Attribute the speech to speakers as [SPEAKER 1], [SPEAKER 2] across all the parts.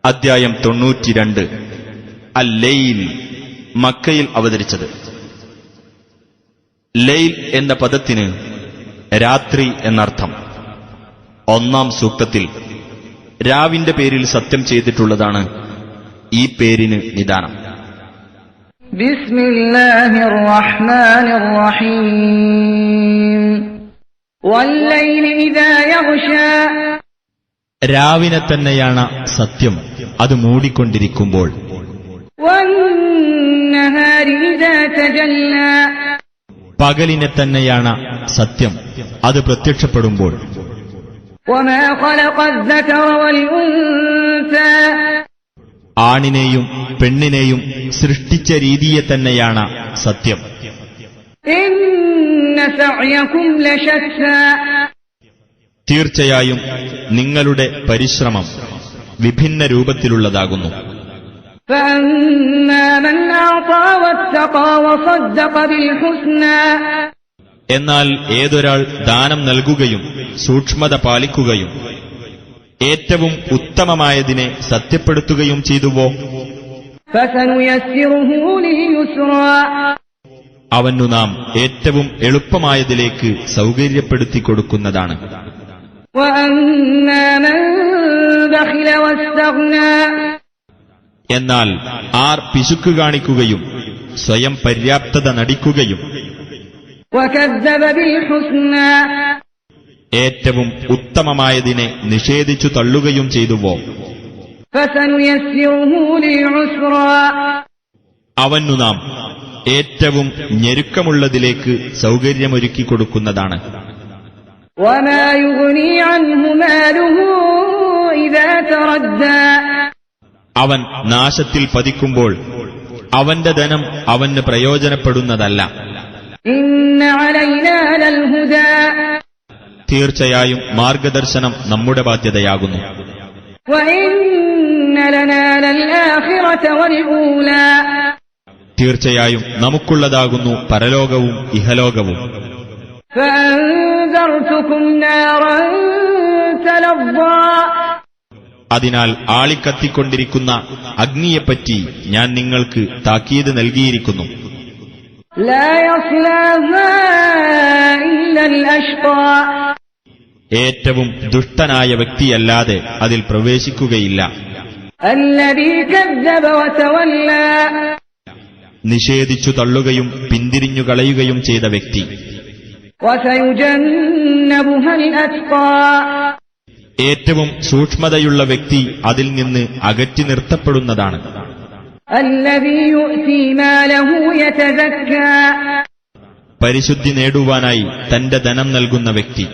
[SPEAKER 1] അദ്ധ്യായം 92 അൽ-ലൈൽ മക്കയിൽ അവതരിച്ചത്. ലൈൽ എന്ന പദത്തിന് രാത്രി എന്നർത്ഥം. ഒന്നാം സൂക്തത്തിൽ രാവിന്റെ പേരിൽ സത്യം ചെയ്തിട്ടുള്ളതാണ് ഈ പേരിന് നിദാനം.
[SPEAKER 2] ബിസ്മില്ലാഹിർ റഹ്മാനിർ റഹീം വല്ലൈലി ഇദാ യഗ്ശാ.
[SPEAKER 1] രാവിനെ തന്നെയാണ് സത്യം, അത് മൂടിക്കൊണ്ടിരിക്കുമ്പോൾ.
[SPEAKER 2] വന്നഹാരി ഇദാ തജല്ലാ.
[SPEAKER 1] പകലിനെ തന്നെയാണ് സത്യം, അത് പ്രത്യക്ഷപ്പെടുമ്പോൾ.
[SPEAKER 2] വമാ ഖലഖൽ ദകറ വൽ ഉൻസാ.
[SPEAKER 1] ആണിനെയും പെണ്ണിനെയും സൃഷ്ടിച്ച രീതിയെ തന്നെയാണ് സത്യം.
[SPEAKER 2] ഇന്ന സഅയകും ലശത്താ.
[SPEAKER 1] തീർച്ചയായും നിങ്ങളുടെ പരിശ്രമം വിഭിന്ന രൂപത്തിലുള്ളതാകുന്നു.
[SPEAKER 2] ഫഅമ്മാ മൻ അഅതാ വത്തഖാ വസദ്ദഖ ബിൽ ഹുസ്നാ.
[SPEAKER 1] എന്നാൽ ഏതൊരാൾ ദാനം നൽകുകയും സൂക്ഷ്മത പാലിക്കുകയും ഏറ്റവും ഉത്തമമായതിനെ സത്യപ്പെടുത്തുകയും ചെയ്തുവോ,
[SPEAKER 2] ഫസനുയസ്സിറുഹു ലിൽയുസ്റാ.
[SPEAKER 1] അവനു നാം ഏറ്റവും എളുപ്പമായതിലേക്ക് സൗകര്യപ്പെടുത്തി കൊടുക്കുന്നതാണ്.
[SPEAKER 2] വഅമ്മാ മൻ ബഖില വസ്തഗ്നാ.
[SPEAKER 1] എന്നാൽ ആർ പിശുക്ക് കാണിക്കുകയും സ്വയം പര്യാപ്തത നടിക്കുകയും
[SPEAKER 2] വകദ്ദബ ബിൽ ഹുസ്നാ.
[SPEAKER 1] ഏറ്റവും ഉത്തമമായതിനെ നിഷേധിച്ചു തള്ളുകയും ചെയ്തുവോ,
[SPEAKER 2] ഫസനുയസ്സിറുഹു ലിൽഉസ്റാ.
[SPEAKER 1] അവനു നാം ഏറ്റവും ഞെരുക്കമുള്ളതിലേക്ക് സൗകര്യമൊരുക്കി കൊടുക്കുന്നതാണ്.
[SPEAKER 2] വമാ യുഗ്നി അൻഹു മാലുഹു ഇദാ തറദ്ദാ.
[SPEAKER 1] അവൻ നാശത്തിൽ പതിക്കുമ്പോൾ അവന്റെ ധനം അവന് പ്രയോജനപ്പെടുന്നതല്ല.
[SPEAKER 2] ഇന്ന അലൈനാ ലൽ ഹുദാ.
[SPEAKER 1] തീർച്ചയായും മാർഗദർശനം നമ്മുടെ ബാധ്യതയാകുന്നു.
[SPEAKER 2] വഇന്ന ലനാ ലൽ ആഖിറത വൽ ഊലാ.
[SPEAKER 1] തീർച്ചയായും നമുക്കുള്ളതാകുന്നു പരലോകവും ഇഹലോകവും.
[SPEAKER 2] ഫഅൻദർതുകും നാറൻ തലദ്ദാ.
[SPEAKER 1] അതിനാൽ ആളിക്കത്തിക്കൊണ്ടിരിക്കുന്ന അഗ്നിയെപ്പറ്റി ഞാൻ നിങ്ങൾക്ക് താക്കീത് നൽകിയിരിക്കുന്നു.
[SPEAKER 2] ലാ യസ്ലാഹാ ഇല്ലൽ അശ്ഖാ.
[SPEAKER 1] ഏറ്റവും ദുഷ്ടനായ വ്യക്തിയല്ലാതെ അതിൽ പ്രവേശിക്കുകയില്ല.
[SPEAKER 2] അല്ലദീ കദ്ദബ വതവല്ലാ.
[SPEAKER 1] നിഷേധിച്ചു തള്ളുകയും പിന്തിരിഞ്ഞു കളയുകയും ചെയ്ത വ്യക്തി.
[SPEAKER 2] വസയുജന്നബുഹൽ അത്ഖാ.
[SPEAKER 1] ഏറ്റവും സൂക്ഷ്മതയുള്ള വ്യക്തി അതിൽ നിന്ന് അകറ്റി നിർത്തപ്പെടുന്നതാണ്.
[SPEAKER 2] അല്ലദീ യുഅ്തി മാലഹു യതസക്കാ.
[SPEAKER 1] പരിശുദ്ധി നേടുവാനായി തന്റെ ധനം നൽകുന്ന വ്യക്തി.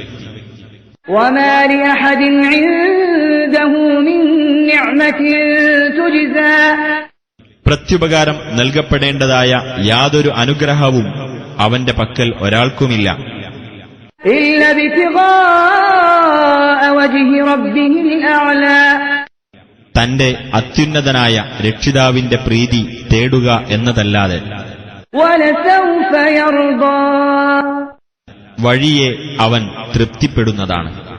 [SPEAKER 2] വമാ ലിഅഹദിൻ ഇൻദഹു മിൻ നിഅമതിൻ തുജ്സാ.
[SPEAKER 1] പ്രത്യുപകാരം നൽകപ്പെടേണ്ടതായ യാതൊരു അനുഗ്രഹവും അവന്റെ പക്കൽ ഒരാൾക്കുമില്ല.
[SPEAKER 2] ഇല്ല ബിതിഗാഅ വജ്ഹി റബ്ബിഹിൽ അഅ്ലാ.
[SPEAKER 1] തന്റെ അത്യുന്നതനായ രക്ഷിതാവിന്റെ പ്രീതി തേടുക എന്നതല്ലാതെ.
[SPEAKER 2] വലസൗഫ യർദാ.
[SPEAKER 1] വഴിയെ അവൻ തൃപ്തിപ്പെടുന്നതാണ്.